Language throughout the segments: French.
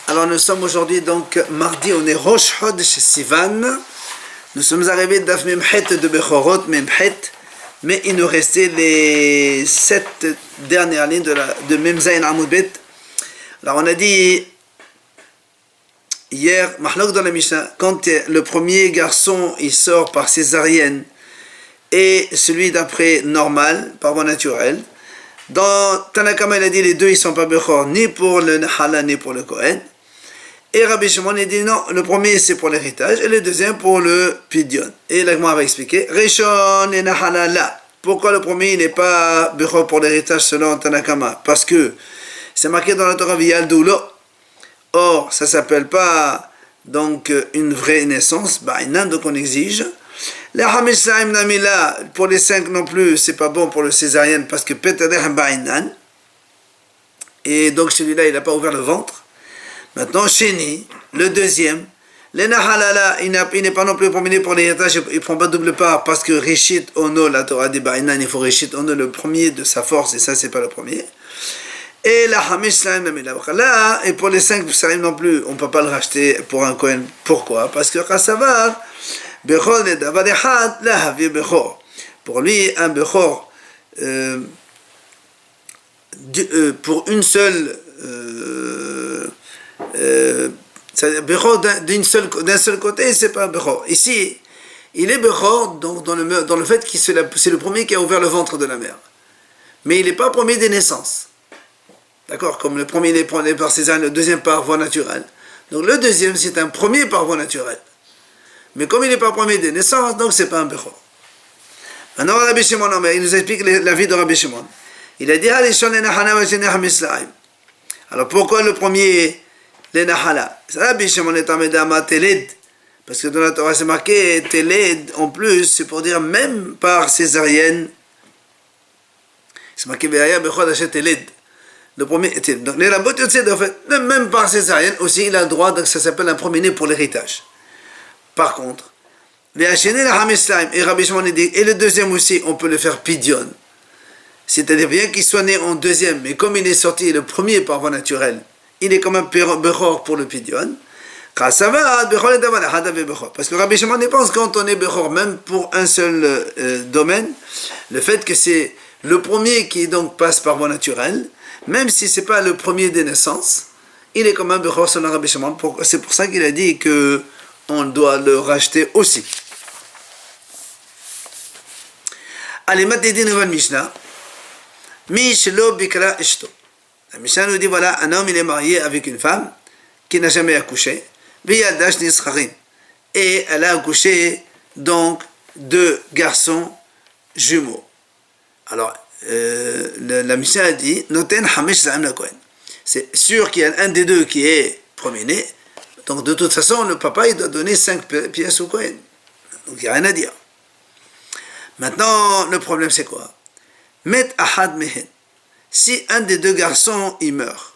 Alors nous sommes aujourd'hui donc mardi, on est Rosh Chodesh Sivan. Nous sommes arrivés d'Af Memchet de Bechorot Memchet, mais il nous restait les 7 dernières lignes de Mem Zayin Amud Bet. Alors on a dit hier, Mahlok dans la Mishnah, quand le premier garçon il sort par césarienne et celui d'après normal, par voie naturelle, dans Tanakama il a dit les deux ils sont pas Bechor ni pour le Nahala ni pour le Kohen. Et Rabbi Shimon a dit non, le premier c'est pour l'héritage et le deuxième pour le Pidyon. Et l'Agma va expliquer, Rishon et Nahala là. Pourquoi le premier n'est pas Bechor pour l'héritage selon Tanakama? Parce que c'est marqué dans la Torah Viyal Doulo. Or, ça s'appelle pas donc une vraie naissance, Ba'inan, donc on exige. Les Hamisaim Namila, pour les 5 non plus, c'est pas bon pour le césarienne parce que Petadeh Ba'inan. Et donc celui-là, il n'a pas ouvert le ventre. Maintenant, Sheni, le deuxième, les Nahalala, il n'est pas non plus promené pour l'héritage, il ne prend pas double part parce que Rishit Ono, la Torah dit Ba'inan, il faut Rishit Ono, le premier de sa force, et ça, c'est pas le premier. Et la Hamish Saim Namila. Là, et pour les 5 Saim non plus, on ne peut pas le racheter pour un Kohen. Pourquoi? Parce que Chassavar, Bechor ne Davar Echad, la Havi Bechor. Pour lui, un Bechor, pour une seule. Bechor d'un seul côté, c'est pas un Bechor. Ici, il est Bechor dans le fait que c'est le premier qui a ouvert le ventre de la mère. Mais il n'est pas premier des naissances. D'accord? Comme le premier il est premier par césarienne, le deuxième par voie naturelle. Donc le deuxième, c'est un premier par voie naturelle. Mais comme il n'est pas premier des naissances, donc c'est pas un Bechor. Maintenant, Rabbi Shimon, il nous explique la vie de Rabbi Shimon. Il a dit, alors pourquoi le premier les Nahala? Rabbi Shimon est Amedama Teled. Parce que dans la Torah c'est marqué Teled en plus, c'est pour dire même par césarienne. C'est marqué Ve'aya Bechod Asher Teled. Le premier, donc les rabbins, en fait, même par césarienne aussi, il a le droit, donc ça s'appelle un premier-né pour l'héritage. Par contre, les Hachéné la Hamislaim, et Rabbi Shimon dit, et le deuxième aussi, on peut le faire Pidyon. C'est-à-dire bien qu'il soit né en deuxième, mais comme il est sorti le premier par voie naturelle, il est comme un Bechor pour le Pidyon. Parce que Rabbi Shimon pense quand on est Bechor, même pour un seul domaine, le fait que c'est le premier qui donc passe par voie naturelle, même si ce n'est pas le premier des naissances, il est comme un Bechor selon Rabbi Shimon. C'est pour ça qu'il a dit qu'on doit le racheter aussi. Allez, maintenant, une nouvelle Mishnah. Mishlo Bikra Ishto. La Mishnah nous dit voilà, un homme il est marié avec une femme qui n'a jamais accouché. Et elle a accouché donc 2 garçons jumeaux. Alors, la Mishnah a dit Noten Hamish Zaim la Kohen. C'est sûr qu'il y a un des deux qui est premier-né. Donc, de toute façon, le papa il doit donner 5 pièces au Kohen. Donc, il n'y a rien à dire. Maintenant, le problème c'est quoi? Met Ahad Mehen. Si un des 2 garçons il meurt.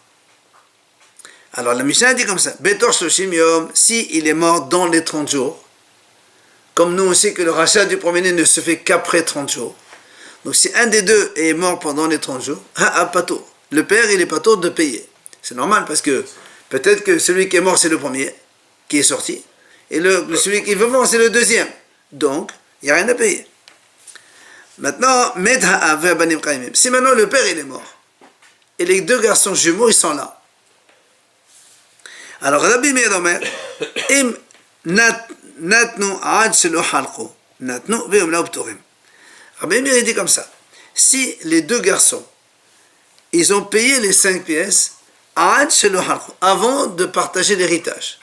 Alors la Mishnah dit comme ça, Betor Shloshim Yom, si il est mort dans les 30 jours, comme nous on sait que le rachat du premier-né ne se fait qu'après 30 jours. Donc si un des 2 est mort pendant les 30 jours, pato. Le père il est pato de payer. C'est normal parce que peut-être que celui qui est mort c'est le premier qui est sorti, et celui qui est vivant c'est le deuxième. Donc il n'y a rien à payer. Maintenant, si maintenant le père il est mort, et les 2 garçons jumeaux ils sont là. Alors Rabbi Meir Omer, im natnu ad shelo halqu, natnu ve'um la uptorim. Rabbi Meir dit comme ça, si les 2 garçons, ils ont payé les 5 pièces, ad shelo halqu, avant de partager l'héritage.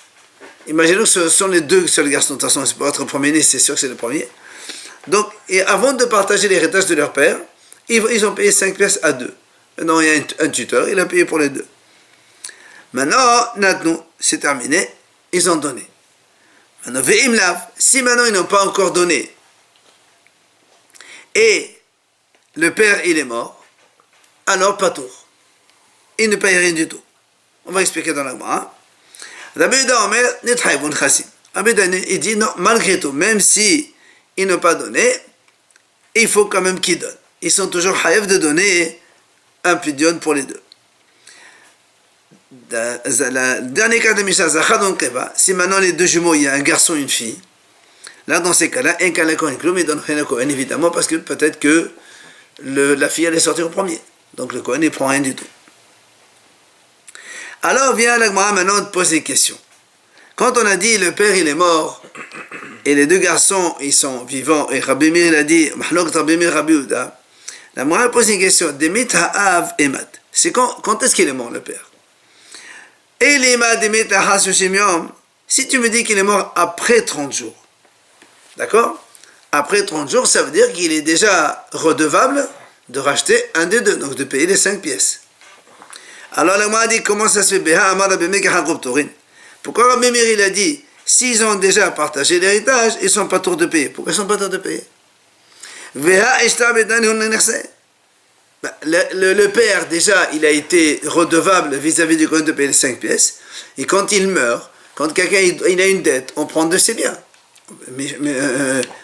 Imaginons que ce sont les 2 seuls garçons, de toute façon c'est pour être premier-né, c'est sûr que c'est le premier. Donc, et avant de partager l'héritage de leur père, ils ont payé 5 pièces à 2. Maintenant, il y a un tuteur, il a payé pour les 2. Maintenant, c'est terminé, ils ont donné. Maintenant, si maintenant ils n'ont pas encore donné, et le père il est mort, alors pas tout. Il ne paye rien du tout. On va expliquer dans la Gemara. Rabbi Yehuda Omer, Netchaïvun Chassid. Rabbi Yehuda il dit non, malgré tout, même si ils n'ont pas donné, il faut quand même qu'ils donnent. Ils sont toujours haïf de donner un pidyon pour les 2. Le dernier cas de Mishnah, Zachadon Keba, si maintenant les deux jumeaux, il y a un garçon et une fille, là, dans ces cas-là, un Kala Kohen Kloum, il donne rien au Kohen, évidemment, parce que peut-être que la fille allait sortir au premier. Donc le Kohen ne prend rien du tout. Alors vient la Gemara maintenant te poser des questions. Quand on a dit le père il est mort et les deux garçons ils sont vivants et Rabbi Meir il a dit Mahlok Rabbi Meir Rabbi Yehuda, la Gemara pose une question. Demit ha'av emat. C'est quand est-ce qu'il est mort le père? Et l'ema demit ha'asushim yom. Si tu me dis qu'il est mort après 30 jours, d'accord? Après 30 jours, ça veut dire qu'il est déjà redevable de racheter un des deux, donc de payer les 5 pièces. Alors la Gemara dit comment ça se fait? Beha amar Rabbi Meir kachakop torin. Pourquoi Rabbi Meir il a dit s'ils ont déjà partagé l'héritage, ils ne sont pas tours de payer? Pourquoi ils ne sont pas tours de payer? Le père déjà il a été redevable vis-à-vis du Kohen de payer les 5 pièces, et quand il meurt, quand quelqu'un il a une dette, on prend de ses biens,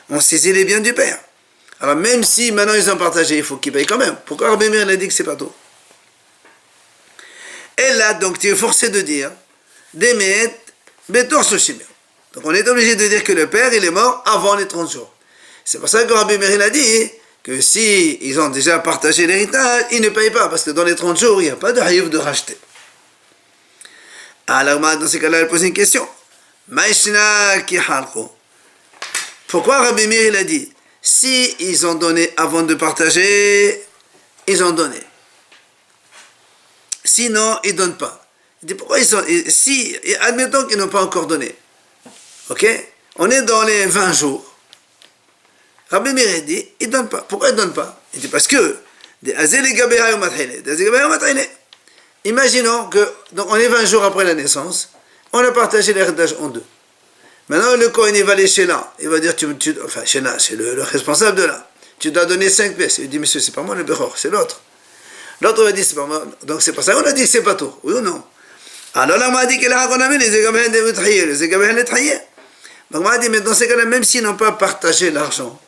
on saisit les biens du père. Alors même si maintenant ils ont partagé, il faut qu'ils payent quand même. Pourquoi Rabbi Meir a dit que c'est pas tout? Et là donc tu es forcé de dire Demet Betor Soshim. Donc on est obligé de dire que le père il est mort avant les 30 jours. C'est pour ça que Rabbi Meir a dit que si ils ont déjà partagé l'héritage, ils ne payent pas, parce que dans les 30 jours, il n'y a pas de haïf de racheter. Alors dans ces cas-là, elle pose une question. Maïshna ki halko. Pourquoi Rabbi Meir il a dit si ils ont donné avant de partager, ils ont donné. Sinon, ils ne donnent pas. Il dit pourquoi ils sont. Si, admettons qu'ils n'ont pas encore donné. Ok? On est dans les 20 jours. Rabbi Meir dit ils ne donnent pas. Pourquoi ils ne donnent pas? Il dit parce que. Imaginons que. Donc on est 20 jours après la naissance. On a partagé l'héritage en deux. Maintenant, le Kohen, il va aller chez là. Il va dire, enfin, chez là, c'est le responsable de là. Tu dois donner 5 pièces. Il dit, monsieur, c'est pas moi le Bechor, c'est l'autre. L'autre va dire, c'est pas moi. Donc, c'est pour ça qu'on a dit que c'est pas tout. Oui ou non? Alors là, on m'a dit que là, on a mis les Zegabehen de Utrahier, les Zegabehen de Trahier. Donc, on m'a dit, mais dans ces cas-là, même s'ils n'ont pas partagé l'argent,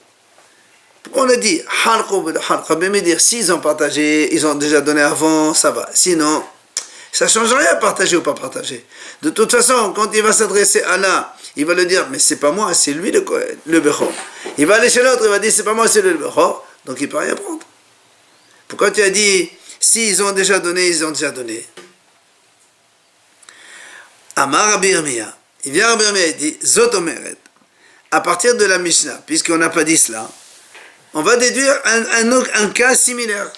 pourquoi on a dit, Rabbi Meir dire, s'ils ont partagé, ils ont déjà donné avant, ça va. Sinon, ça ne change rien, partager ou pas partager. De toute façon, quand il va s'adresser à l'un, il va le dire, mais c'est pas moi, c'est lui le Bechor. Il va aller chez l'autre, il va dire, c'est pas moi, c'est le Bechor, donc il ne peut rien prendre. Pourquoi tu as dit, s'ils ont déjà donné, ils ont déjà donné? Amar Rabbi Yirmiyah, il vient Rabbi Yirmiyah, il dit, Zot Omeret, à partir de la Mishnah, puisqu'on n'a pas dit cela, on va déduire un cas similaire.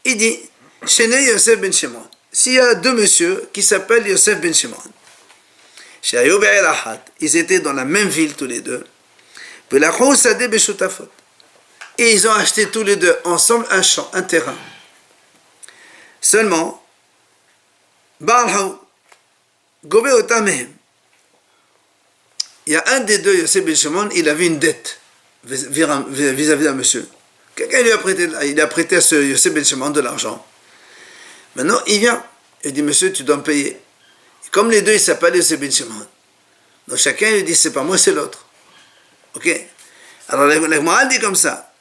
Il dit, Shene Yosef ben Shimon. S'il y a deux messieurs qui s'appellent Yosef ben Shimon, ils étaient dans la même ville tous les deux, et ils ont acheté tous les deux ensemble un champ, un terrain. Seulement, il y a un des deux, Yosef ben Shimon, il avait une dette vis-à-vis d'un monsieur. Quelqu'un lui a prêté, il a prêté à ce Yosef ben Shimon de l'argent. Maintenant, il vient, il dit, monsieur, tu dois me payer. Et comme les deux, ils s'appellent Yosef ben Shimon. Donc chacun lui dit, c'est pas moi, c'est l'autre. Ok? Alors la Gemara dit comme ça.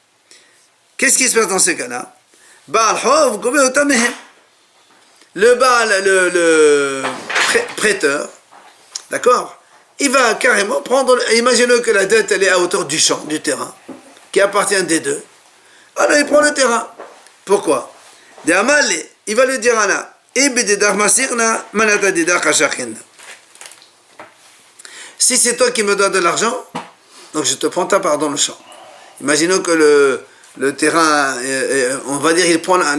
Qu'est-ce qui se passe dans ces cas-là? Le prêteur, d'accord? Il va carrément prendre, imaginez que la dette, elle est à hauteur du champ, du terrain, qui appartient des deux. Alors il prend le terrain. Pourquoi? Il va lui dire à la si c'est toi qui me donnes de l'argent, donc je te prends ta part dans le champ. Imaginons que le terrain, on va dire, il prend la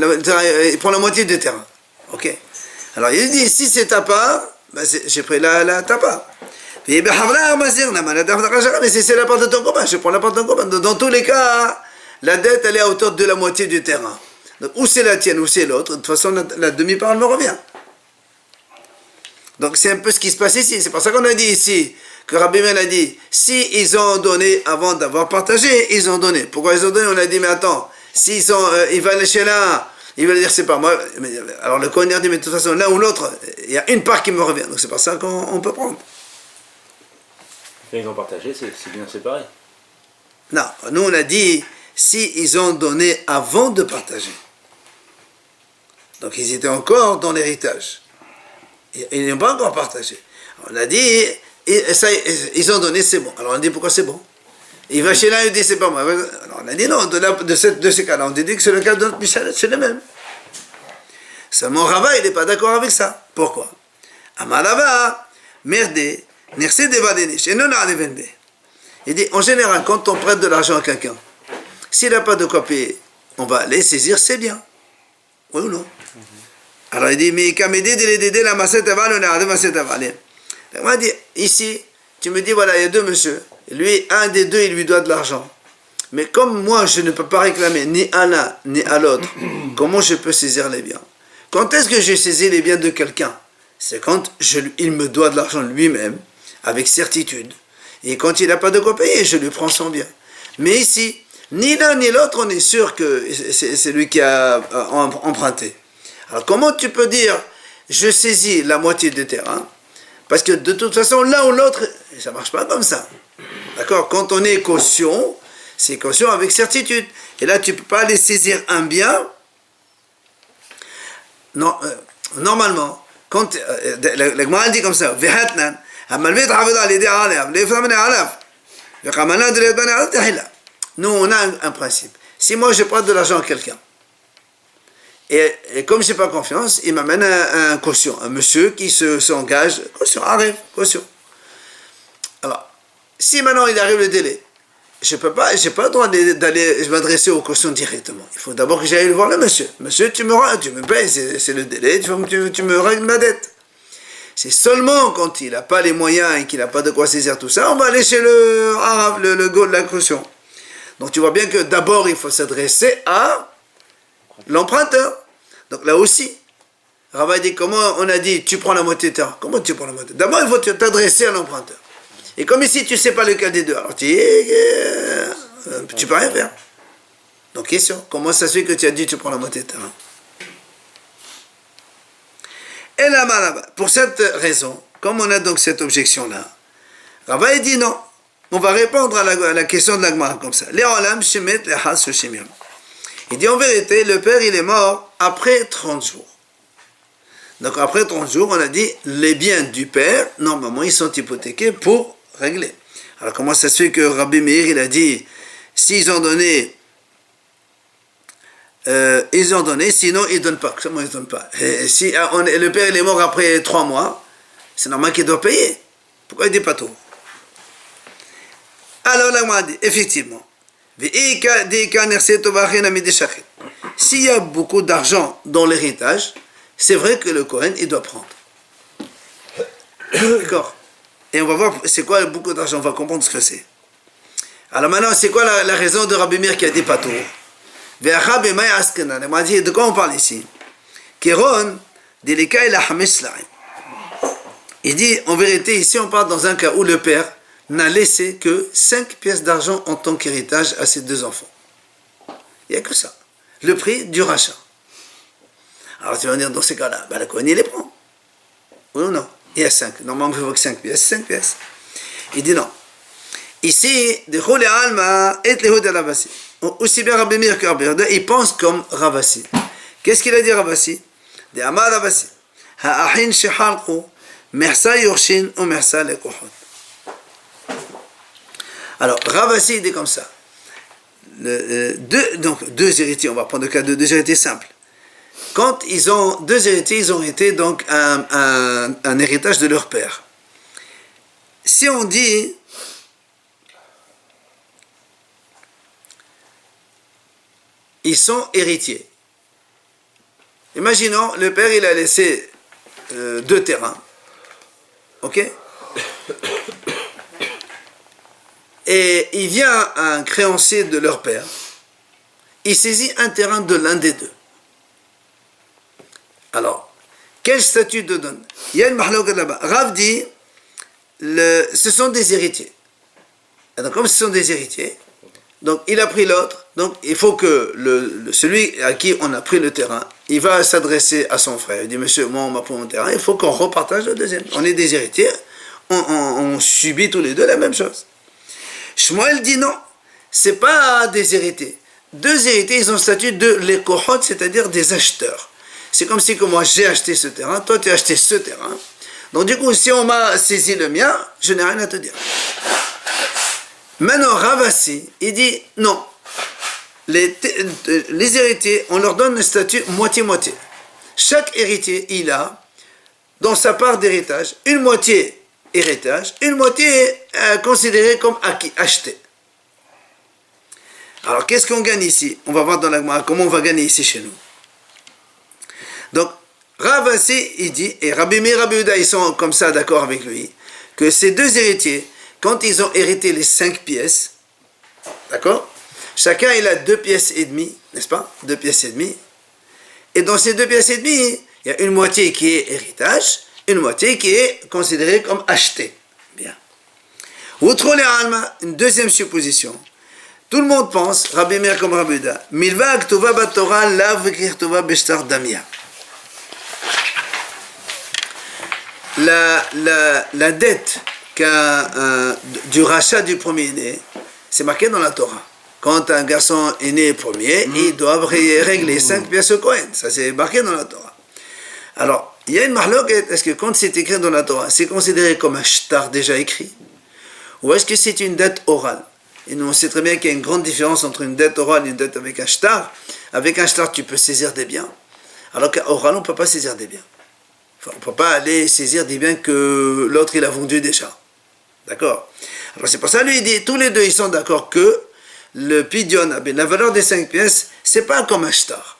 moitié du terrain. Ok. Alors il dit, si c'est ta part, ben j'ai pris ta part. Mais si c'est la part de ton copain, je prends la part de ton copain. Dans tous les cas, la dette, elle est à hauteur de la moitié du terrain. Donc, ou c'est la tienne, ou c'est l'autre. De toute façon, la demi-part me revient. Donc, c'est un peu ce qui se passe ici. C'est pour ça qu'on a dit ici, que Rabbi Meir a dit, si ils ont donné avant d'avoir partagé, ils ont donné. Pourquoi ils ont donné? On a dit, mais attends, s'ils sont, il va aller chez l'un, il va dire, c'est pas moi. Alors, le Kohen a dit, mais de toute façon, l'un ou l'autre, il y a une part qui me revient. Donc, c'est pour ça qu'on peut prendre. Quand ils ont partagé, c'est bien séparé. Non, nous, on a dit, si ils ont donné avant de partager. Donc ils étaient encore dans l'héritage. Ils n'ont pas encore partagé. On a dit, et ça, ils ont donné, c'est bon. Alors on a dit, pourquoi c'est bon? Il va chez l'un et il dit, c'est pas moi. Alors on a dit, non, de ces cas-là, on dit que c'est le cas de notre Mishnah, c'est le même. Seulement Rava, il n'est pas d'accord avec ça. Pourquoi? Amarava, merde, nerse devadenish, et non adevenbe. Il dit, en général, quand on prête de l'argent à quelqu'un, s'il n'a pas de quoi payer, on va aller saisir, c'est bien. Oui ou non? Alors il dit, mais la massette avale, on a la massette avale. On va dire, ici, tu me dis, voilà, il y a deux monsieur. Lui, un des deux, il lui doit de l'argent. Mais comme moi, je ne peux pas réclamer ni à l'un, ni à l'autre, comment je peux saisir les biens? Quand est-ce que j'ai saisi les biens de quelqu'un? C'est quand il me doit de l'argent lui-même, avec certitude. Et quand il n'a pas de quoi payer, je lui prends son bien. Mais ici, ni l'un ni l'autre, on est sûr que c'est lui qui a emprunté. Alors comment tu peux dire, je saisis la moitié du terrain? Parce que de toute façon, l'un ou l'autre, ça ne marche pas comme ça. D'accord? Quand on est caution, c'est caution avec certitude. Et là, tu ne peux pas aller saisir un bien. Non, normalement, quand la Gemara dit comme ça, nous, on a un principe. Si moi, je prête de l'argent à quelqu'un, et comme je n'ai pas confiance, il m'amène un caution, un monsieur qui s'engage, caution, arrive, caution. Alors, si maintenant il arrive le délai, je n'ai pas le droit d'aller m'adresser aux cautions directement. Il faut d'abord que j'aille voir le monsieur. Monsieur, tu me payes, c'est le délai, tu me règles ma dette. C'est seulement quand il n'a pas les moyens et qu'il n'a pas de quoi saisir tout ça, on va aller chez le go de la caution. Donc tu vois bien que d'abord il faut s'adresser à l'emprunteur. Donc là aussi, Rava dit, comment on a dit, tu prends la moitié de terrain? Comment tu prends la moitié? D'abord il faut t'adresser à l'emprunteur. Et comme ici tu ne sais pas lequel des deux, alors tu peux rien faire. Donc question, comment ça se fait que tu as dit tu prends la moitié de terrain? Et là, pour cette raison, comme on a donc cette objection-là, Rava dit non. On va répondre à la question de la Gemara comme ça. Il dit en vérité, le père il est mort après 30 jours. Donc après 30 jours, on a dit les biens du père, normalement ils sont hypothéqués pour régler. Alors comment ça se fait que Rabbi Meir il a dit s'ils ont donné, sinon ils ne donnent pas. Comment ils ne donnent pas? Et si le père il est mort après 3 mois, c'est normal qu'il doit payer. Pourquoi il ne dit pas tout? Alors là, on a dit, effectivement, s'il y a beaucoup d'argent dans l'héritage, c'est vrai que le Kohen, il doit prendre. D'accord? Et on va voir, c'est quoi beaucoup d'argent, on va comprendre ce que c'est. Alors maintenant, c'est quoi la raison de Rabbi Meir qui a dit pas tout? On a dit, de quoi on parle ici? Il dit, en vérité, ici on parle dans un cas où le père n'a laissé que 5 pièces d'argent en tant qu'héritage à ses 2 enfants. Il n'y a que ça. Le prix du rachat. Alors tu vas dire, dans ces cas-là, la Kohen, il les prend. Oui ou non? Il y a 5. Normalement, il faut que 5 pièces, 5 pièces. Il dit non. Ici, aussi bien Rabbi Meir que Rabbi Yehuda, il pense comme Ravasi. Qu'est-ce qu'il a dit Ravasi? De Amar Ravasi. Ha'achin shehalku, mersa yorshin ou mersa lekohot. Alors, Ravasi dit comme ça. Deux héritiers, on va prendre le cas de 2 héritiers simples. Quand 2 héritiers, ils ont été donc un héritage de leur père. Si on dit, ils sont héritiers. Imaginons, le père, il a laissé 2 terrains. Ok? Et il vient un créancier de leur père, il saisit un terrain de l'un des 2. Alors, quel statut de donne? Il y a une mahlouk là-bas. Rav dit, ce sont des héritiers. Et donc, comme ce sont des héritiers, donc il a pris l'autre, donc il faut que celui à qui on a pris le terrain, il va s'adresser à son frère. Il dit, monsieur, moi on m'a pris mon terrain, il faut qu'on repartage le deuxième. On est des héritiers, on subit tous les deux la même chose. Shmuel dit non, c'est pas des héritiers. 2 héritiers, ils ont le statut de lekohot, c'est-à-dire des acheteurs. c'est comme si que moi j'ai acheté ce terrain, toi tu as acheté ce terrain. Donc du coup, si on m'a saisi le mien, je n'ai rien à te dire. Maintenant, Ravasi, il dit non. Les héritiers, on leur donne un statut moitié-moitié. Chaque héritier, il a, dans sa part d'héritage, une moitié héritage, une moitié considérée comme acquis, acheté. Alors, qu'est-ce qu'on gagne ici? On va voir dans la Gemara comment on va gagner ici chez nous. Donc, Ravasi, il dit, et Rabbi Meir, Rabbi Yehuda, ils sont comme ça d'accord avec lui, que ces deux héritiers, quand ils ont hérité les 5 pièces, d'accord? Chacun, il a 2 pièces et demie, n'est-ce pas? 2 pièces et demie. Et dans ces 2 pièces et demie, il y a une moitié qui est héritage, une moitié qui est considérée comme achetée. Bien. Outre les alma, une deuxième supposition. Tout le monde pense, Rabbi Meir comme Rabbi Yehuda, Milva Aktova Batorah Lav Kirtova Beshtar Damia. La dette du rachat du premier-né, c'est marqué dans la Torah. Quand un garçon est né premier, ils doivent régler 5 pièces au Kohen. Ça, c'est marqué dans la Torah. Alors, il y a une marloquette. Est-ce que quand c'est écrit dans la Torah, c'est considéré comme un shtar déjà écrit? Ou est-ce que c'est une dette orale? Et nous, on sait très bien qu'il y a une grande différence entre une dette orale et une dette avec un shtar. Avec un shtar, tu peux saisir des biens. Alors qu'à oral, on ne peut pas saisir des biens. Enfin, on ne peut pas aller saisir des biens que l'autre, il a vendu déjà. D'accord? Alors, c'est pour ça, lui, il dit, tous les deux, ils sont d'accord que le pidion, la valeur des 5 pièces, c'est pas comme un shtar.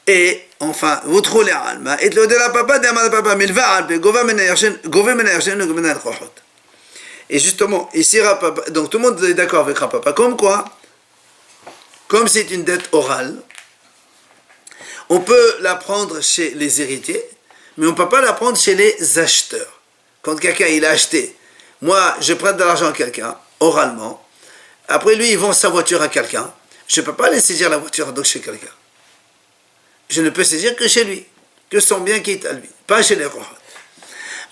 Et, enfin, vous trouvez les alma, et le de la papa, de papa, mais il va alpe, gove menayarchen, et justement, ici, donc tout le monde est d'accord avec Rapapa. Comme quoi, comme c'est une dette orale, on peut la prendre chez les héritiers, mais on ne peut pas la prendre chez les acheteurs. Quand quelqu'un il a acheté, moi je prête de l'argent à quelqu'un, oralement, après lui il vend sa voiture à quelqu'un, je ne peux pas aller saisir la voiture donc chez quelqu'un. Je ne peux saisir que chez lui, que son bien qui est à lui, pas chez les rois.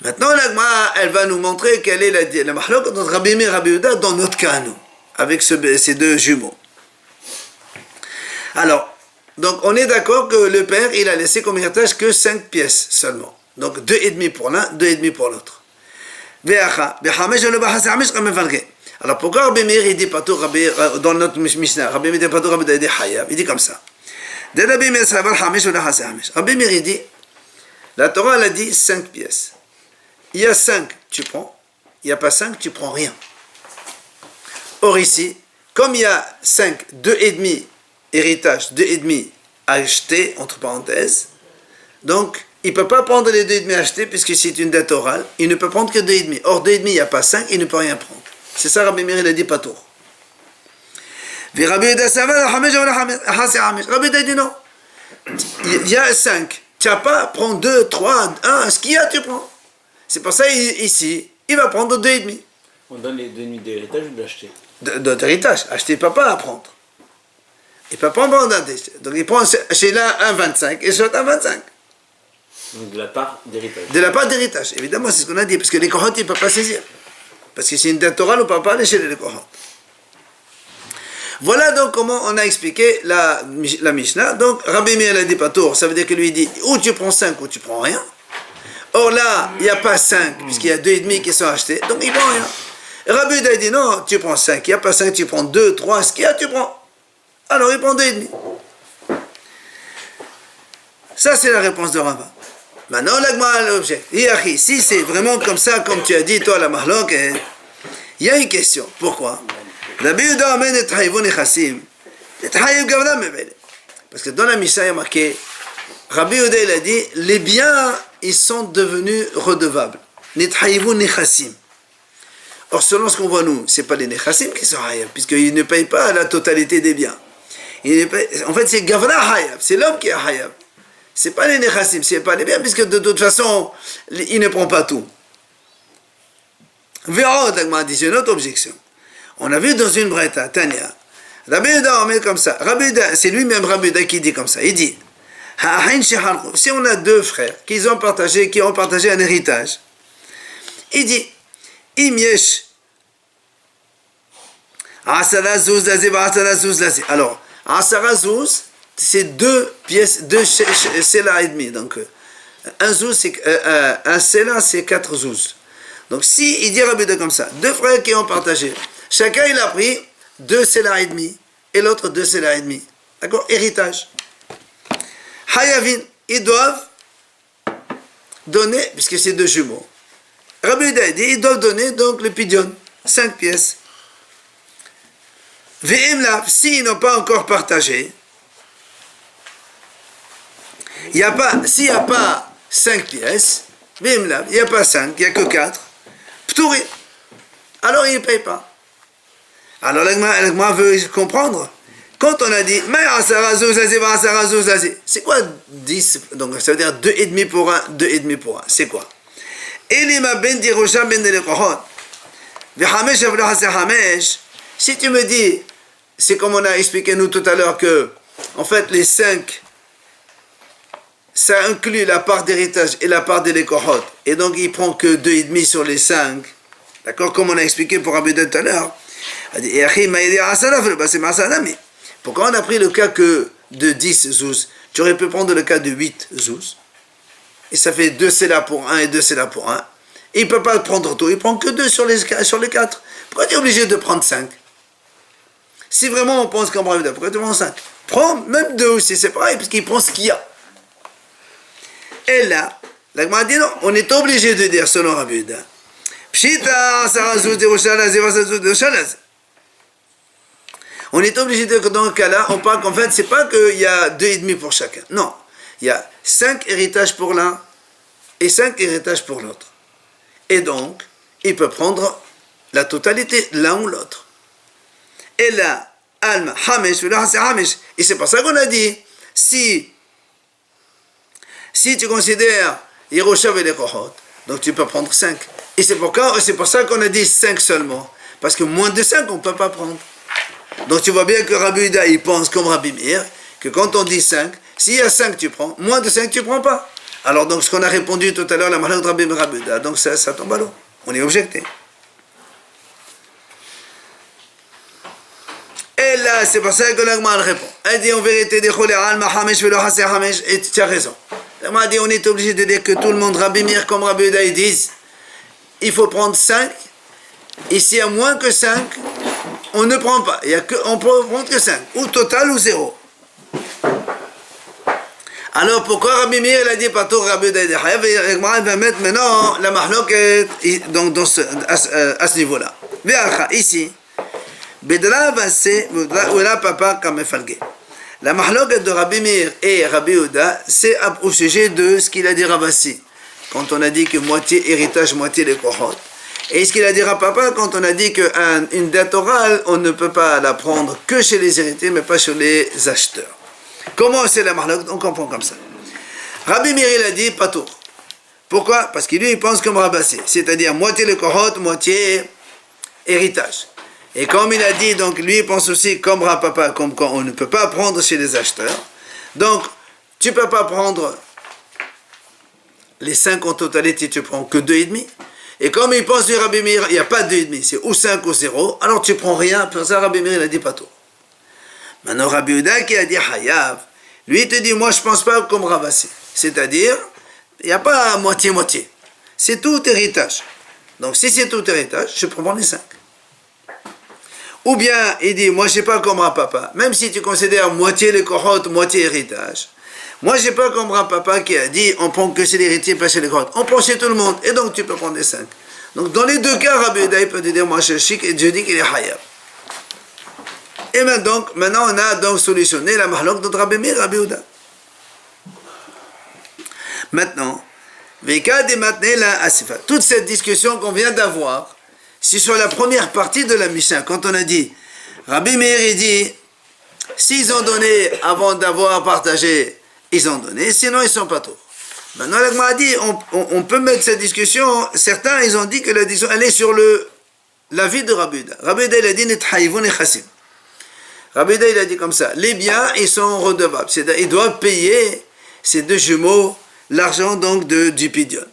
Maintenant, l'Agma, elle va nous montrer quelle est la mahlok entre Rabbi Meir et Rabbi Yehuda dans notre cas, nous, avec ces deux jumeaux. Alors, donc on est d'accord que le père, il a laissé comme héritage que 5 pièces seulement. Donc 2,5 pour l'un, 2,5 pour l'autre. Alors pourquoi Rabbi Meir, il dit pas tout, dans notre Mishnah, Rabbi Meir dit pas tout, Rabbi Yehuda, il dit Hayab, il dit comme ça. Rabbi Meir, il dit, la Torah, elle a dit 5 pièces. Il y a 5, tu prends. Il n'y a pas 5, tu prends rien. Or ici, comme il y a 5, 2,5 héritage, 2,5 acheté, entre parenthèses, donc il ne peut pas prendre les 2,5 achetés puisque c'est une dette orale, il ne peut prendre que 2,5. Or 2,5, il n'y a pas 5, il ne peut rien prendre. C'est ça Rabbi Meir, il a dit pas tout. Rabbi Yehuda dit non. Il y a 5, tu n'as pas, prends 2, 3, 1, ce qu'il y a, tu prends. C'est pour ça, ici, il va prendre 2,5. On donne les 2,5 d'héritage ou d'acheter? D'héritage. Acheter, il ne peut pas prendre. Il ne peut pas prendre un d'héritage. Donc il prend chez l'un un 25 et chez l'autre un 25. Donc de la part d'héritage. De la part d'héritage. Évidemment, c'est ce qu'on a dit. Parce que les Kohot, ils ne peuvent pas saisir. Parce que c'est une dette orale, on ne peut pas aller chez les Kohot. Voilà donc comment on a expliqué la Mishnah. Donc Rabbi Meir a dit pas tour. Ça veut dire que lui il dit ou tu prends 5 ou tu prends rien. Or là, il n'y a pas 5, puisqu'il y a 2,5 qui sont achetés, donc il ne prend rien. Rabbi Yehuda dit non, tu prends 5, il n'y a pas 5, tu prends 2, 3, ce qu'il y a, tu prends. Alors il prend 2,5. Ça, c'est la réponse de Rava. Maintenant, l'agma a l'objet. Si c'est vraiment comme ça, comme tu as dit, toi, la mahlok, il y a une question. Pourquoi? Rabbi Yehuda amène et trahivu nechassim. Et trahivu gavna mebele. Parce que dans la Mishnah, il y a marqué, Rabbi Yehuda, il a dit, les biens, ils sont devenus redevables. Nethaïvou nechassim. Or, selon ce qu'on voit nous, ce n'est pas les nechassim qui sont hayab, puisqu'ils ne payent pas la totalité des biens. En fait, c'est gavra hayab, c'est l'homme qui est hayab. Ce n'est pas les nechassim, ce n'est pas les biens, puisque de toute façon, il ne prend pas tout. Véro, Dagma dit, c'est une autre objection. On a vu dans une breta, Tanya, Rabbi Yehuda, on met comme ça. Rabbi Yehuda, c'est lui-même Rabbi Yehuda qui dit comme ça. Il dit, si on a 2 frères qui ont partagé un héritage, il dit Imyesh Asara Zouz Lazé. Alors, Asara Zouz, c'est 2 pièces, 2 sela et demi. Donc, un sela, c'est 4 zouz. Donc, si il dit Rabbi Yehuda comme ça, 2 frères qui ont partagé, chacun il a pris 2 sela et demi, et l'autre 2 sela et demi. D'accord? Héritage. Hayavin, ils doivent donner, puisque c'est 2 jumeaux. Rabbi Yehuda dit, ils doivent donner donc le pidion, 5 pièces. Ve'imla, s'ils n'ont pas encore partagé, s'il n'y a pas 5 pièces, ve'imla, il n'y a pas 5, il n'y a que 4, p'touri, alors ils ne payent pas. Alors l'agma veut comprendre. Quand on a dit, c'est quoi 10? Donc ça veut dire 2,5 pour 1, 2,5 pour 1. C'est quoi? Si tu me dis, c'est comme on a expliqué nous tout à l'heure que, en fait, les 5, ça inclut la part d'héritage et la part de l'écohot. Et donc il prend que 2,5 sur les 5. D'accord? Comme on a expliqué pour Rabbi Yehuda tout à l'heure. Pourquoi on a pris le cas que de 10 zouz? Tu aurais pu prendre le cas de 8 zouz. Et ça fait 2 sela pour 1 et 2 sela pour 1. Et il ne peut pas prendre tout. Il ne prend que 2 sur les 4. Pourquoi tu es obligé de prendre 5? Si vraiment on pense comme Rabbi Yehuda, pourquoi tu prends 5? Prends même 2 aussi, c'est pareil, parce qu'il prend ce qu'il y a. Et là, l'agma dit non, on est obligé de dire selon Rabbi Yehuda. On est obligé de dire que dans le cas-là, on parle qu'en fait, c'est pas qu'il y a 2,5 pour chacun. Non, il y a 5 héritages pour l'un et 5 héritages pour l'autre. Et donc, il peut prendre la totalité, l'un ou l'autre. Et là, Alma, Hamesh, c'est Hamesh. Et c'est pour ça qu'on a dit, si tu considères Yerusha et les Kohot, donc tu peux prendre 5. Et c'est pour ça qu'on a dit 5 seulement. Parce que moins de 5, on ne peut pas prendre. Donc tu vois bien que Rabbi Yehuda, il pense comme Rabbi Meir, que quand on dit 5, s'il y a 5, tu prends, moins de 5, tu ne prends pas. Alors donc ce qu'on a répondu tout à l'heure, la malheur de Rabbi Yehuda, donc ça tombe à l'eau. On est objecté. Et là, c'est pour ça que l'Agma répond. Elle dit en vérité, et tu as raison. L'Agma dit on est obligé de dire que tout le monde, Rabbi Meir comme Rabbi Yehuda, ils disent il faut prendre 5. Et s'il y a moins que 5, on ne prend pas. On peut prendre que 5. Ou total ou 0. Alors pourquoi Rabbi Meir a dit pas tout Rabbi Yehuda? L'Agma va mettre maintenant la mahloket à ce niveau-là. Ici. La mahloket de Rabbi Meir et Rabbi Yehuda, c'est au sujet de ce qu'il a dit Ravasi, quand on a dit que moitié héritage, moitié les kohot. Et ce qu'il a dit Rapapa, quand on a dit qu'une dette orale, on ne peut pas la prendre que chez les héritiers, mais pas chez les acheteurs. Comment c'est la mahloket? On comprend comme ça. Rabbi Meir, il a dit pas tout. Pourquoi? Parce qu'il lui, il pense comme Ravasi, c'est-à-dire moitié les kohot, moitié héritage. Et comme il a dit, donc lui il pense aussi comme Rapapa, comme quand on ne peut pas prendre chez les acheteurs. Donc, tu ne peux pas prendre les 5 en totalité, tu prends que 2,5. Et comme il pense du Rabbi Meir, il n'y a pas 2,5, c'est ou 5 ou 0, alors tu prends rien, pour ça Rabbi Meir il a dit pas tout. Maintenant Rabbi Yehuda qui a dit Hayav, lui il te dit, moi je ne pense pas comme Ravasi. C'est-à-dire, il n'y a pas moitié-moitié. C'est tout héritage. Donc si c'est tout héritage, je prends les 5. Ou bien, il dit, moi, je ne sais pas comme Rapapa. Même si tu considères moitié les kohot, moitié héritage. Moi, je ne sais pas comme Rapapa qui a dit, on prend que chez l'héritier, pas chez les kohot. On prend chez tout le monde. Et donc, tu peux prendre les 5. Donc, dans les deux cas, Rabbi Yehuda peut te dire, moi, je suis chic et je dis qu'il est hayab. Et maintenant, on a donc solutionné la mahlok de Rabbi Meir, Rabbi Yehuda. Maintenant, toute cette discussion qu'on vient d'avoir, c'est sur la première partie de la Mishnah, quand on a dit, Rabbi Meir il dit, s'ils ont donné avant d'avoir partagé, ils ont donné, sinon ils ne sont pas tous. Maintenant, l'Agma a dit, on peut mettre cette discussion, certains ils ont dit que la discussion, elle est sur l'avis de Rabbi Yehuda. Rabbi Yehuda il a dit, Nethaïvoun et Chassim. Rabbi Yehuda il a dit comme ça, les biens ils sont redevables, c'est-à-dire ils doivent payer ces 2 jumeaux l'argent donc du pidion.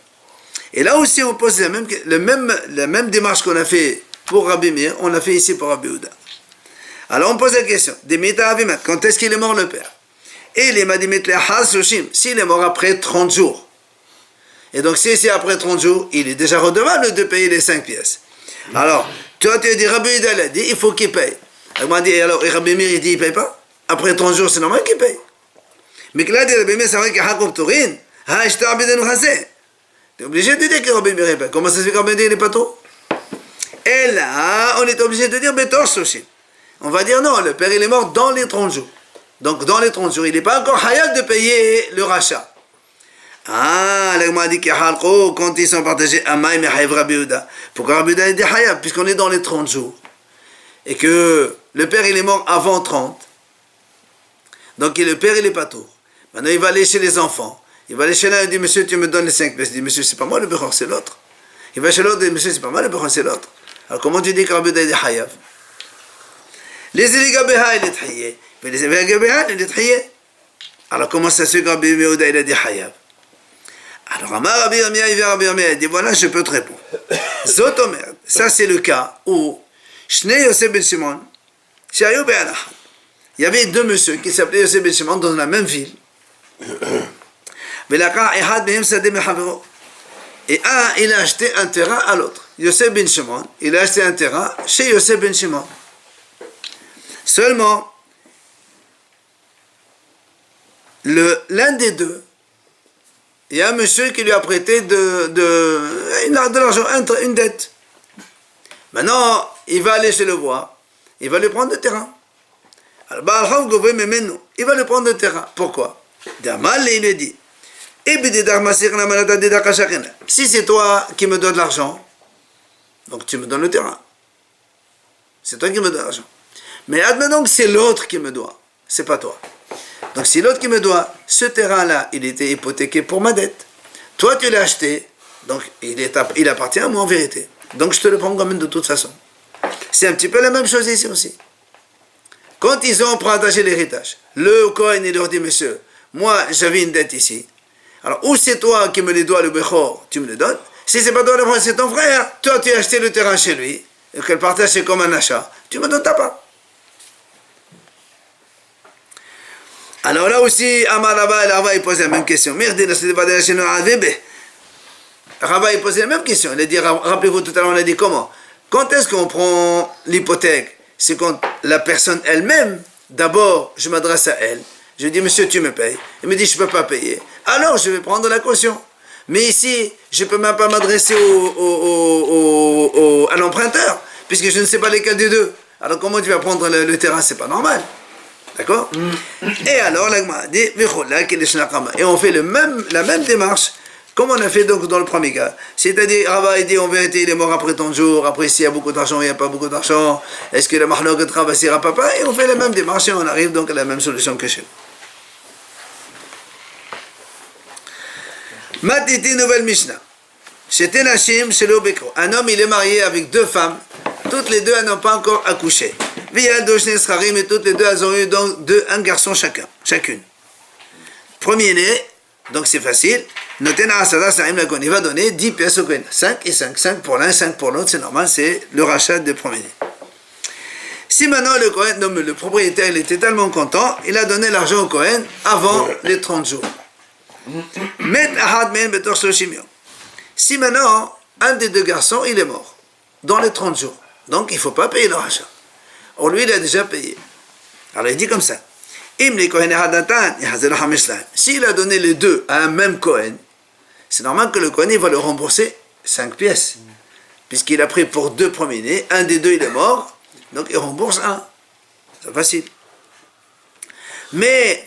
Et là aussi, on pose la même démarche qu'on a fait pour Rabbi Meir, on l'a fait ici pour Rabbi Yehuda. Alors on pose la question, quand est-ce qu'il est mort le père? Et les Madimit Lehaz Shoshim, s'il est mort après 30 jours. Et donc, si c'est après 30 jours, il est déjà redevable de payer les 5 pièces. Alors, toi, tu as dit, Rabbi Yehuda a dit, il faut qu'il paye. Elle m'a dit, alors, et Rabbi Meir, il dit, il ne paye pas. Après 30 jours, c'est normal qu'il paye. Mais que là, Rabbi Meir, c'est vrai qu'il y a Hakob Tourin, tu es obligé de dire que Rabbi Meir paye. Comment ça se fait que Rabbi Meir n'est pas trop? Et là, on est obligé de dire, Betor Shoshim. On va dire, non, le père, il est mort dans les 30 jours. Donc, dans les 30 jours, il n'est pas encore hayab de payer le rachat. Ah, là, m'a dit que quand ils sont partagés, Amaï mais Haïv Rabbi Yehuda. Pourquoi Rabbi Yehuda est dit hayab? Puisqu'on est dans les 30 jours. Et que le père, il est mort avant 30. Donc, le père, il n'est pas tour. Maintenant, il va aller chez les enfants. Il va aller chez l'un et dit, monsieur, tu me donnes les 5 pièces. Il dit, monsieur, c'est pas moi le bechor, c'est l'autre. Il va chez l'autre et dit, monsieur, c'est pas moi le bechor, c'est l'autre. Alors, comment tu dis que Rabbi Yehuda est dit hayab? Les Eligabeha, il est tahiyé. Mais les Eligabeha, il est tahiyé. Alors, comment ça se fait que Rabbi Yehuda, il a dit hayab? Alors, Rabbi Yirmiyah, il vient Rabbi Yirmiyah, il dit, voilà, je peux te répondre. Zotomer, ça c'est le cas où, Shnei Yosef ben Shimon, Shayu be'alach. Il y avait deux messieurs qui s'appelaient Yosef ben Shimon dans la même ville. Et un, il a acheté un terrain à l'autre. Yosef ben Shimon, il a acheté un terrain chez Yosef ben Shimon. Seulement, l'un des deux, il y a un monsieur qui lui a prêté de l'argent, une dette. Maintenant, il va aller chez le roi, il va lui prendre le terrain. Alors, il va lui prendre le terrain. Pourquoi? Il lui dit, si c'est toi qui me donnes l'argent, donc tu me donnes le terrain. C'est toi qui me donnes l'argent. Mais admettons que c'est l'autre qui me doit, c'est pas toi. Donc si l'autre qui me doit, ce terrain-là, il était hypothéqué pour ma dette. Toi, tu l'as acheté, donc il appartient à moi en vérité. Donc je te le prends quand même de toute façon. C'est un petit peu la même chose ici aussi. Quand ils ont partagé l'héritage, le Kohen, il leur dit, monsieur, moi j'avais une dette ici. Alors ou c'est toi qui me les dois, le Bechor, tu me le donnes. Si c'est pas toi le frère, c'est ton frère. Toi, tu as acheté le terrain chez lui, et que le partage c'est comme un achat. Tu me donnes ta part. Alors là aussi, Amar Rava, il pose la même question. Rava, il pose la même question. Il a dit, rappelez-vous tout à l'heure, on a dit comment? Quand est-ce qu'on prend l'hypothèque? C'est quand la personne elle-même, d'abord, je m'adresse à elle. Je dis, monsieur, tu me payes. Il me dit, je ne peux pas payer. Alors, je vais prendre la caution. Mais ici, je ne peux même pas m'adresser à l'emprunteur, puisque je ne sais pas lesquels des deux. Alors, comment tu vas prendre le terrain? C'est pas normal. D'accord? Et alors, l'agma dit, et on fait la même démarche, comme on a fait donc dans le premier cas. C'est-à-dire, Rava dit, en vérité, il est mort après 30 jours, après s'il y a beaucoup d'argent, il n'y a pas beaucoup d'argent, est-ce que le mahloket travaillera papa? Et on fait la même démarche et on arrive donc à la même solution que chez nous. Matiti, nouvelle Mishnah. C'était Nashim, chez le Bekro. Un homme, il est marié avec deux femmes, toutes les deux, elles n'ont pas encore accouché. Et toutes les deux, elles ont eu donc un garçon chacune. Premier-né, donc c'est facile. Il va donner 10 pièces au Kohen. 5 et 5. 5 pour l'un, 5 pour l'autre, c'est normal, c'est le rachat des premiers-nés. Si maintenant le Kohen, non, le propriétaire, il était tellement content, il a donné l'argent au Kohen avant les 30 jours. Si maintenant, un des deux garçons, il est mort, dans les 30 jours, donc il ne faut pas payer le rachat. Or lui, il a déjà payé. Alors il dit comme ça. S'il a donné les deux à un même Kohen, c'est normal que le Kohen il va le rembourser 5 pièces. Puisqu'il a pris pour 2 premiers-nés, un des deux il est mort, donc il rembourse un. C'est facile. Mais,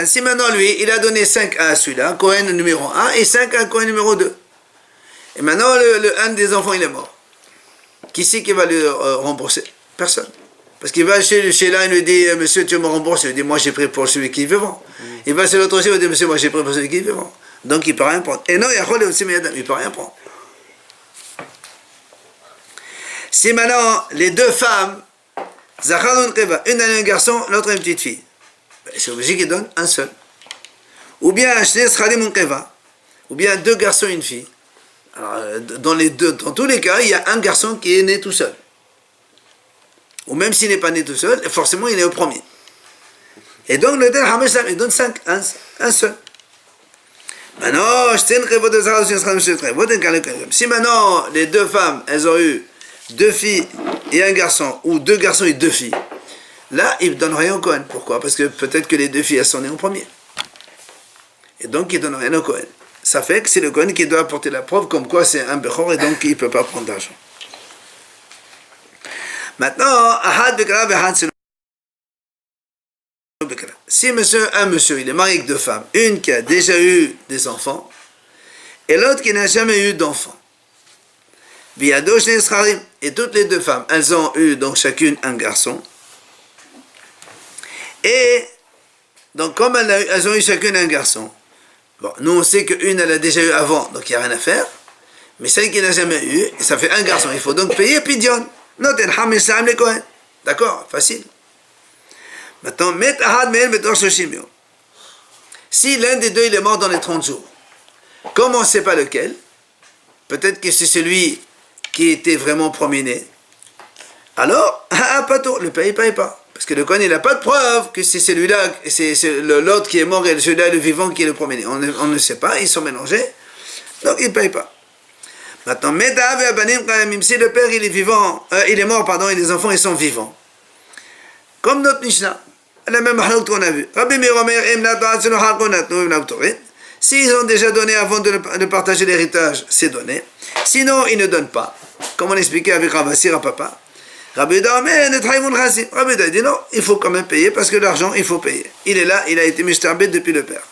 si maintenant lui, il a donné 5 à celui-là, Kohen numéro 1, et 5 à Kohen numéro 2. Et maintenant, un des enfants il est mort. Qui c'est qui va le rembourser? Personne. Parce qu'il va chez l'un, il lui dit, monsieur, tu me rembourses. Il lui dit, moi j'ai pris pour celui qui est vivant. Il va chez l'autre aussi, il lui dit, monsieur, moi j'ai pris pour celui qui est vivant. Donc il ne peut rien prendre. Et non, il ne peut rien prendre. Si maintenant, les deux femmes, une a un garçon, l'autre a une petite fille, c'est obligé qu'il donne un seul. Ou bien, ou bien 2 garçons et une fille. Alors, dans tous les cas, il y a un garçon qui est né tout seul. Ou même s'il n'est pas né tout seul, forcément il est au premier. Et donc, le Neten Hamesh Salam, il donne 5, un seul. Maintenant, si maintenant les deux femmes, elles ont eu 2 filles et un garçon, ou 2 garçons et 2 filles, là, ils ne donnent rien au Kohen. Pourquoi? Parce que peut-être que les 2 filles, elles sont nées en premier. Et donc, ils ne donnent rien au Kohen. Ça fait que c'est le Kohen qui doit apporter la preuve comme quoi c'est un Bechor et donc il ne peut pas prendre d'argent. Maintenant, Ahad Bekra Behad c'est si un monsieur, il est marié avec 2 femmes, une qui a déjà eu des enfants, et l'autre qui n'a jamais eu d'enfants. Et toutes les 2 femmes, elles ont eu donc chacune un garçon. Et donc comme elles ont eu chacune un garçon, bon, nous on sait qu'une elle a déjà eu avant, donc il n'y a rien à faire. Mais celle qui n'a jamais eu, ça fait un garçon, il faut donc payer Pidion. D'accord, facile. Maintenant, si l'un des 2 il est mort dans les 30 jours, comme on ne sait pas lequel, peut-être que c'est celui qui était vraiment premier-né, alors, le père il ne paye pas. Parce que le Kohen il n'a pas de preuve que c'est celui-là, c'est l'autre qui est mort et celui-là le vivant qui est le premier-né. On ne sait pas, ils sont mélangés, donc il ne paye pas. Maintenant, si le père il est vivant, il est mort, pardon, et les enfants ils sont vivants. Comme notre Mishnah, la même halakha qu'on a vu. S'ils ont déjà donné avant de partager l'héritage, c'est donné. Sinon, ils ne donnent pas. Comme on expliquait avec Ravasir à papa. Rabbi Yehuda dit non, il faut quand même payer parce que l'argent, il faut payer. Il est là, il a été mishtabed depuis le père.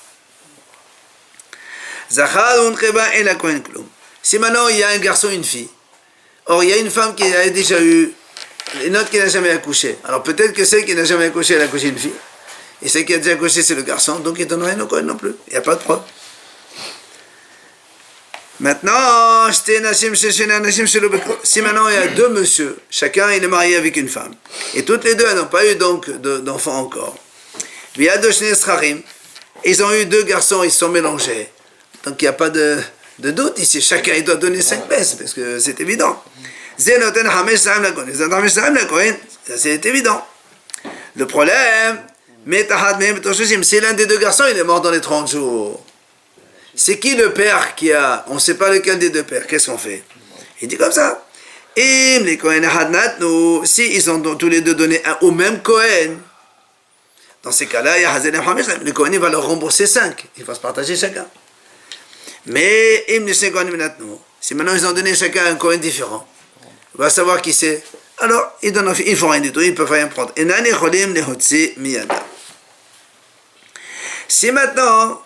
Si maintenant il y a un garçon et une fille, or il y a une femme qui a déjà eu, une autre qui n'a jamais accouché. Alors peut-être que celle qui n'a jamais accouché, elle a accouché une fille. Et celle qui a déjà accouché, c'est le garçon. Donc il ne donne rien au Kohen non plus. Il n'y a pas de preuve. Maintenant, si maintenant il y a 2 monsieur, chacun il est marié avec une femme, et toutes les 2 elles n'ont pas eu donc d'enfants encore. Ils ont eu 2 garçons, ils se sont mélangés. Donc il n'y a pas de doute ici. Chacun il doit donner 5 pièces, parce que c'est évident. C'est évident. Le problème, si l'un des 2 garçons il est mort dans les 30 jours, c'est qui le père qui a, on ne sait pas lequel des 2 pères, qu'est-ce qu'on fait? Il dit comme ça. Et les Kohen si ils ont tous les 2 donné au même Kohen, dans ces cas-là, le Kohen il va leur rembourser 5, il va se partager chacun. Mais si maintenant ils ont donné chacun un Kohen différent, on va savoir qui c'est. Alors, ils ne font rien du tout, ils ne peuvent rien prendre. Si maintenant,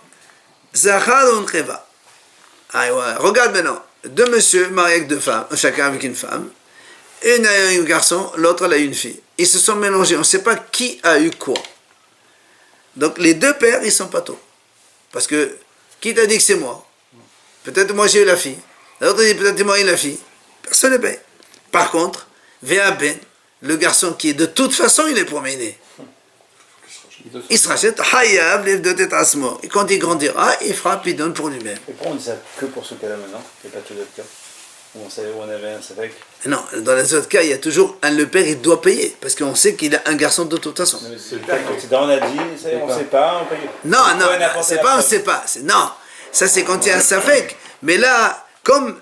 regarde maintenant, 2 monsieur mariés avec 2 femmes, chacun avec une femme, une a eu un garçon, l'autre elle a eu une fille. Ils se sont mélangés, on ne sait pas qui a eu quoi. Donc les 2 pères, ils sont pas tôt. Parce que, qui t'a dit que c'est moi? Peut-être moi j'ai eu la fille. L'autre dit peut-être moi j'ai eu la fille. Personne ne paye. Par contre, Ben, le garçon qui est de toute façon, il est premier-né. Il se rachète, et quand il grandira, il fera pidon pour lui-même. Et pourquoi on dit ça que pour ce cas-là maintenant, et pas tous les autres cas où on avait un savec? Non, dans les autres cas, il y a toujours le père, il doit payer, parce qu'on sait qu'il a un garçon de toute façon. C'est le père, on a dit, on ne sait pas, on paye. Non, c'est pas on ne sait pas. Non, ça c'est quand il y a un savek. Mais là, comme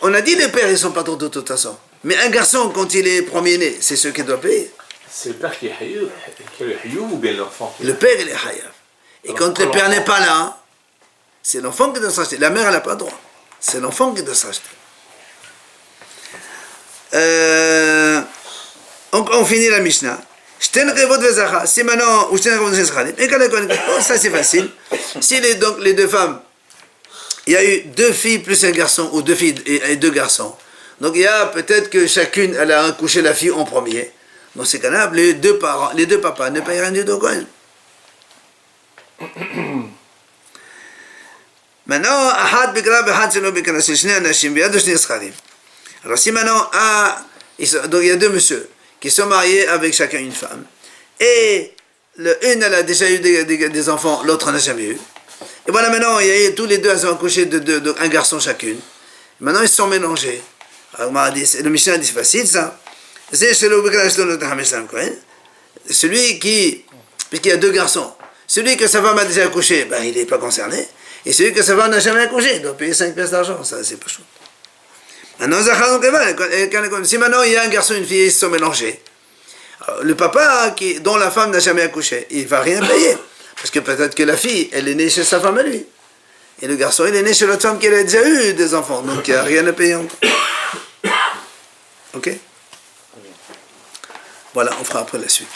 on a dit les pères, ils ne sont pas de toute façon. Mais un garçon, quand il est premier-né, c'est ce qui doit payer. C'est le père qui est hayou ou bien l'enfant? Le père, il est hayav. Et quand le père n'est pas là, c'est l'enfant qui doit s'acheter. La mère, elle n'a pas le droit. C'est l'enfant qui doit s'acheter. On finit la Mishnah. Si maintenant, ça c'est facile. Si donc les 2 femmes, il y a eu 2 filles plus un garçon, ou 2 filles et 2 garçons. Donc il y a peut-être que chacune, elle a accouché la fille en premier. Dans ces cas-là, les 2 parents, les 2 papas ne payent rien du tout. Maintenant, alors si maintenant, donc il y a 2 messieurs qui sont mariés avec chacun une femme, et une elle a déjà eu des enfants, l'autre n'a jamais eu. Et voilà, maintenant, tous les 2 elles ont accouché d'un garçon chacune. Maintenant, ils se sont mélangés. Alors, le Mishnah dit c'est facile ça. Celui qui Puisqu'il y a deux garçons. Celui que sa femme a déjà accouché, ben, il n'est pas concerné. Et celui que sa femme n'a jamais accouché, il doit payer 5 pièces d'argent. Ça, c'est pas chaud. Maintenant, si maintenant il y a un garçon et une fille, ils se sont mélangés. Alors, le papa dont la femme n'a jamais accouché, il ne va rien payer. Parce que peut-être que la fille, elle est née chez sa femme à lui. Et le garçon, il est né chez l'autre femme qui a déjà eu des enfants. Donc il n'y a rien à payer encore. Ok? Voilà, on fera après la suite.